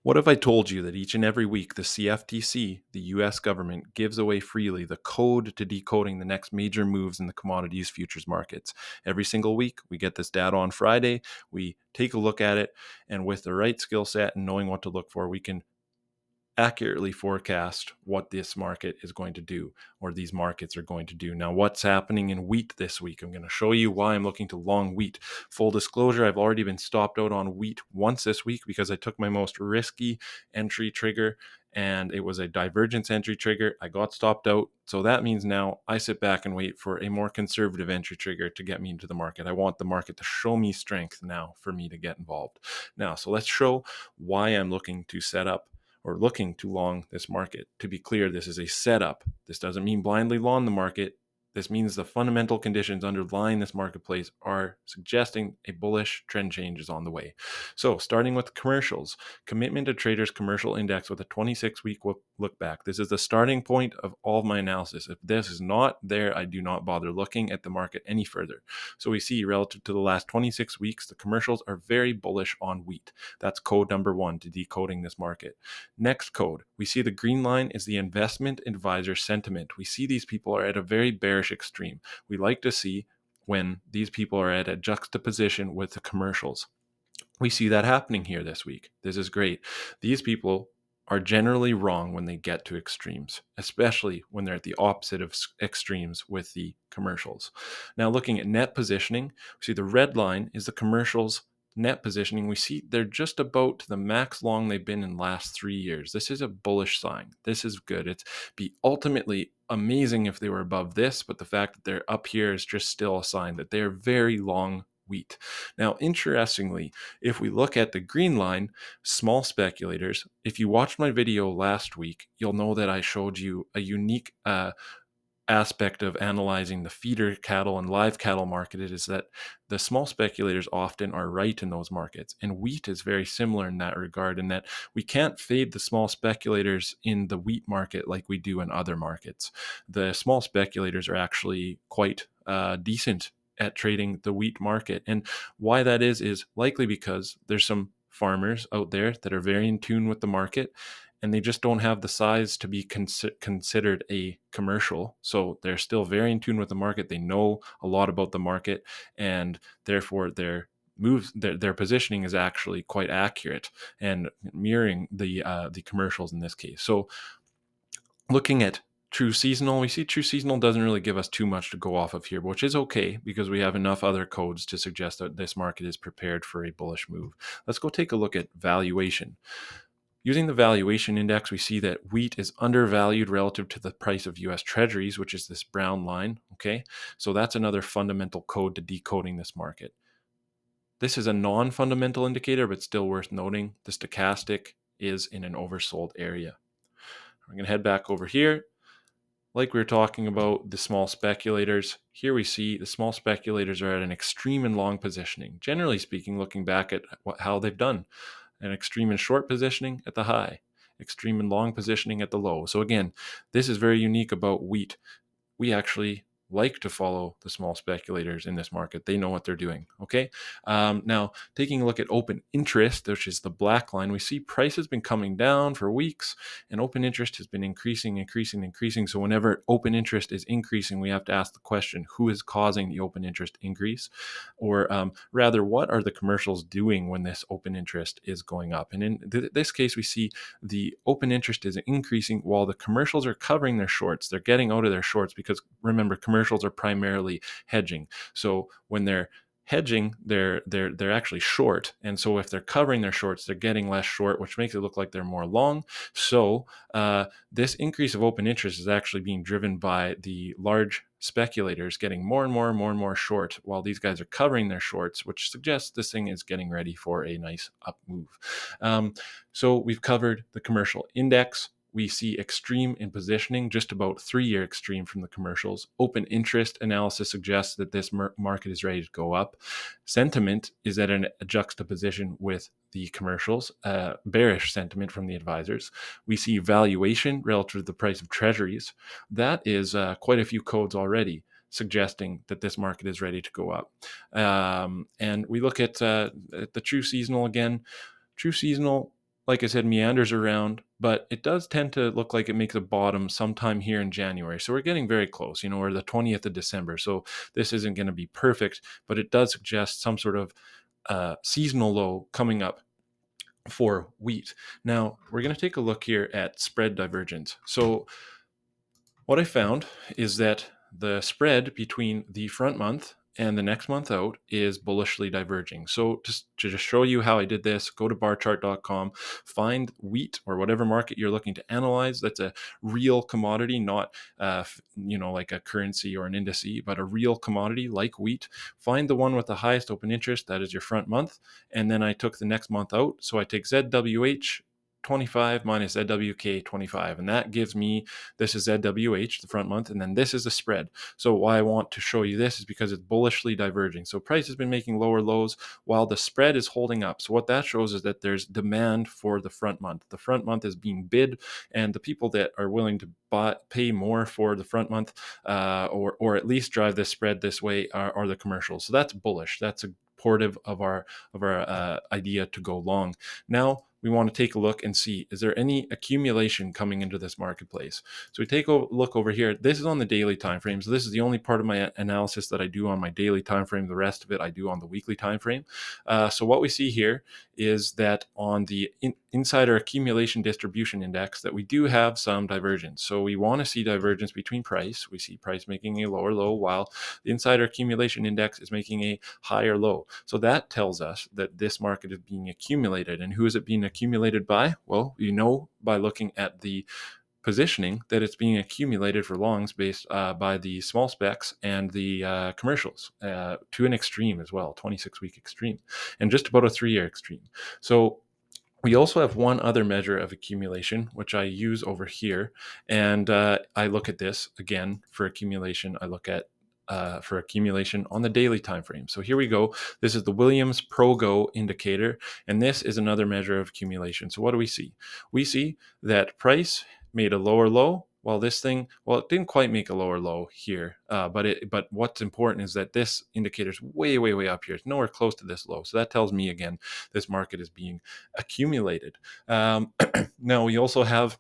What if I told you that each and every week the CFTC, the US government, gives away freely the code to decoding the next major moves in the commodities futures markets? Every single week, we get this data on Friday, we take a look at it, and with the right skill set and knowing what to look for, we can accurately forecast what this market is going to do or these markets are going to do. Now, what's happening in wheat this week? I'm going to show you why I'm looking to long wheat. Full disclosure, I've already been stopped out on wheat once this week because I took my most risky entry trigger and it was a divergence entry trigger. I got stopped out. So that means now I sit back and wait for a more conservative entry trigger to get me into the market. I want the market to show me strength now for me to get involved. Now, so let's show why I'm looking to set up or looking to long this market. To be clear, this is a setup. This doesn't mean blindly long the market. This means the fundamental conditions underlying this marketplace are suggesting a bullish trend change is on the way. So starting with commercials, commitment to traders commercial index with a 26-week look back. This is the starting point of all of my analysis. If this is not there, I do not bother looking at the market any further. So we see relative to the last 26 weeks, the commercials are very bullish on wheat. That's code number one to decoding this market. Next code, we see the green line is the investment advisor sentiment. We see these people are at a very bearish extreme. We like to see when these people are at a juxtaposition with the commercials. We see that happening here this week. This is great. These people are generally wrong when they get to extremes, especially when they're at the opposite of extremes with the commercials. Now, looking at net positioning, we see the red line is the commercials net positioning. We see they're just about to the max long they've been in the last 3 years. This is a bullish sign. This is good. It's be ultimately amazing if they were above this, but the fact that they're up here is just still a sign that they're very long wheat. Now, interestingly, if we look at the green line, small speculators, if you watched my video last week, you'll know that I showed you a unique aspect of analyzing the feeder cattle and live cattle market. It is that the small speculators often are right in those markets. And wheat is very similar in that regard, in that we can't fade the small speculators in the wheat market like we do in other markets. The small speculators are actually quite decent at trading the wheat market. And why that is likely because there's some farmers out there that are very in tune with the market and they just don't have the size to be considered a commercial. So they're still very in tune with the market. They know a lot about the market, and therefore their positioning is actually quite accurate and mirroring the commercials in this case. So looking at true seasonal, we see true seasonal doesn't really give us too much to go off of here, which is okay because we have enough other codes to suggest that this market is prepared for a bullish move. Let's go take a look at valuation. Using the valuation index, we see that wheat is undervalued relative to the price of US Treasuries, which is this brown line, okay? So that's another fundamental code to decoding this market. This is a non-fundamental indicator, but still worth noting. The stochastic is in an oversold area. We're going to head back over here. Like we were talking about the small speculators, here we see the small speculators are at an extreme and long positioning. Generally speaking, looking back at how they've done, an extreme and short positioning at the high, extreme and long positioning at the low. So again, this is very unique about wheat. We actually like to follow the small speculators in this market. They know what they're doing, okay? Now, taking a look at open interest, which is the black line, we see price has been coming down for weeks, and open interest has been increasing. So whenever open interest is increasing, we have to ask the question, who is causing the open interest increase? Or rather, what are the commercials doing when this open interest is going up? And in this case, we see the open interest is increasing while the commercials are covering their shorts. They're getting out of their shorts because, remember, commercials are primarily hedging. So when they're hedging, they're actually short, and so if they're covering their shorts, they're getting less short, which makes it look like they're more long. So this increase of open interest is actually being driven by the large speculators getting more and more short while these guys are covering their shorts, which suggests this thing is getting ready for a nice up move. So we've covered the commercial index. We see extreme in positioning, just about 3-year extreme from the commercials. Open interest analysis suggests that this market is ready to go up. Sentiment is at a juxtaposition with the commercials, bearish sentiment from the advisors. We see valuation relative to the price of treasuries. That is quite a few codes already suggesting that this market is ready to go up. And we look at the true seasonal again. True seasonal like I said, meanders around, but it does tend to look like it makes a bottom sometime here in January. So we're getting very close. We're the 20th of December. So this isn't going to be perfect, but it does suggest some sort of seasonal low coming up for wheat. Now, we're going to take a look here at spread divergence. So what I found is that the spread between the front month and the next month out is bullishly diverging. So just to just show you how I did this, go to barchart.com, find wheat or whatever market you're looking to analyze. That's a real commodity, not like a currency or an indice, but a real commodity like wheat. Find the one with the highest open interest, that is your front month, and then I took the next month out. So I take ZWH 25 minus ZWK 25, and that gives me, this is ZWH, the front month, and then this is the spread. So why I want to show you this is because it's bullishly diverging. So price has been making lower lows while the spread is holding up. So what that shows is that there's demand for the front month. The front month is being bid, and the people that are willing to pay more for the front month or at least drive this spread this way are the commercials. So that's bullish. That's supportive of our idea to go long. Now we want to take a look and see, is there any accumulation coming into this marketplace? So we take a look over here. This is on the daily time frame. So this is the only part of my analysis that I do on my daily time frame. The rest of it I do on the weekly time frame. So what we see here is that on the insider accumulation distribution index, that we do have some divergence. So we want to see divergence between price. We see price making a lower low while the insider accumulation index is making a higher low. So that tells us that this market is being accumulated. And who is it being accumulated by? Well, by looking at the positioning that it's being accumulated for longs based by the small specs and the commercials to an extreme as well, 26-week extreme, and just about a 3-year extreme. So we also have one other measure of accumulation, which I use over here. And I look at this again for accumulation. I look at for accumulation on the daily time frame. So here we go. This is the Williams ProGo indicator, and this is another measure of accumulation. So what do we see? We see that price made a lower low, while this thing, it didn't quite make a lower low here, but what's important is that this indicator is way, way, way up here. It's nowhere close to this low. So that tells me, again, this market is being accumulated. Now, we also have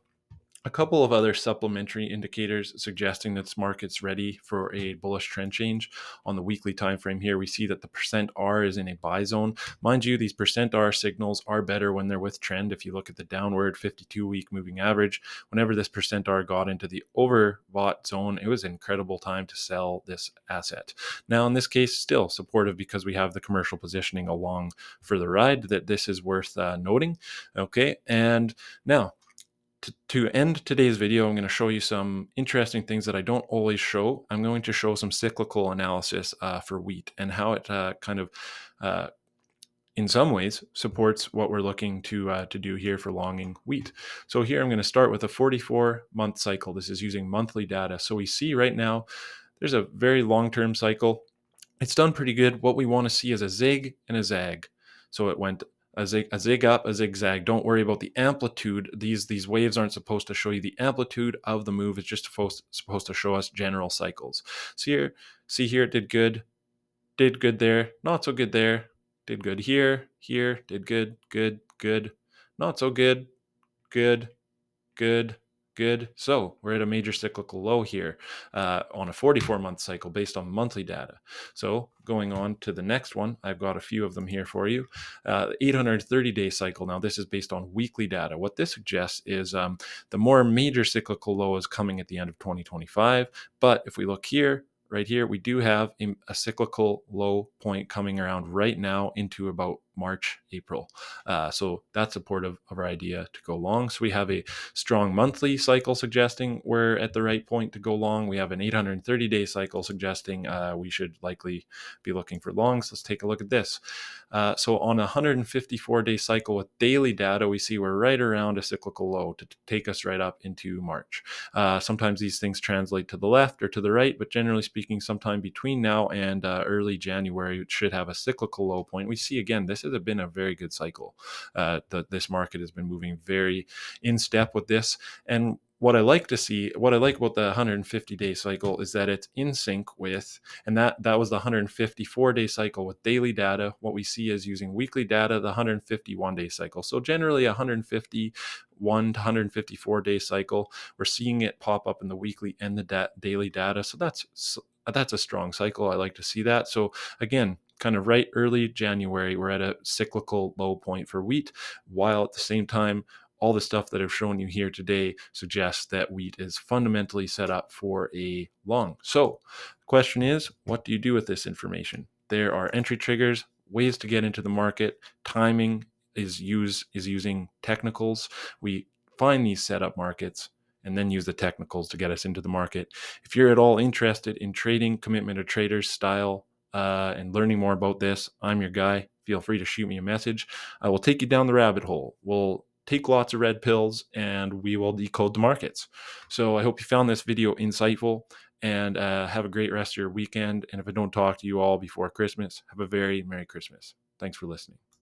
a couple of other supplementary indicators suggesting that this market's ready for a bullish trend change. On the weekly time frame here, we see that the percent R is in a buy zone. Mind you, these percent R signals are better when they're with trend. If you look at the downward 52-week moving average, whenever this percent R got into the overbought zone, it was an incredible time to sell this asset. Now, in this case, still supportive because we have the commercial positioning along for the ride, that this is worth noting. Okay, and now, to end today's video, I'm going to show you some interesting things that I don't always show. I'm going to show some cyclical analysis for wheat and how it kind of, in some ways, supports what we're looking to do here for longing wheat. So here I'm going to start with a 44-month cycle. This is using monthly data. So we see right now there's a very long-term cycle. It's done pretty good. What we want to see is a zig and a zag. So it went a zig up, a zigzag. Don't worry about the amplitude. These waves aren't supposed to show you the amplitude of the move. It's just supposed to show us general cycles. So see here, it did good there, not so good there, did good here, did good, not so good, good. So we're at a major cyclical low here on a 44-month cycle based on monthly data. So going on to the next one, I've got a few of them here for you. 830-day cycle. Now this is based on weekly data. What this suggests is the more major cyclical low is coming at the end of 2025. But if we look here, right here, we do have a cyclical low point coming around right now into about March, April. So that's supportive of our idea to go long. So we have a strong monthly cycle suggesting we're at the right point to go long. We have an 830-day cycle suggesting we should likely be looking for longs. Let's take a look at this. So on a 154-day cycle with daily data, we see we're right around a cyclical low to take us right up into March. Sometimes these things translate to the left or to the right, but generally speaking, sometime between now and early January, it should have a cyclical low point. We see, again, this has been a very good cycle. This market has been moving very in step with this. And what I like to see, what I like about the 150-day cycle is that it's in sync with, and that was the 154-day cycle with daily data. What we see is using weekly data, the 151-day cycle. So generally a 151 to 154-day cycle, we're seeing it pop up in the weekly and the daily data. So that's a strong cycle. I like to see that. So again, kind of right early January, we're at a cyclical low point for wheat, while at the same time, all the stuff that I've shown you here today suggests that wheat is fundamentally set up for a long. So the question is, what do you do with this information? There are entry triggers, ways to get into the market. Timing is using technicals. We find these setup markets and then use the technicals to get us into the market. If you're at all interested in trading commitment or traders style and learning more about this, I'm your guy. Feel free to shoot me a message. I will take you down the rabbit hole. We'll take lots of red pills and we will decode the markets. So I hope you found this video insightful, and have a great rest of your weekend. And if I don't talk to you all before Christmas, have a very Merry Christmas. Thanks for listening.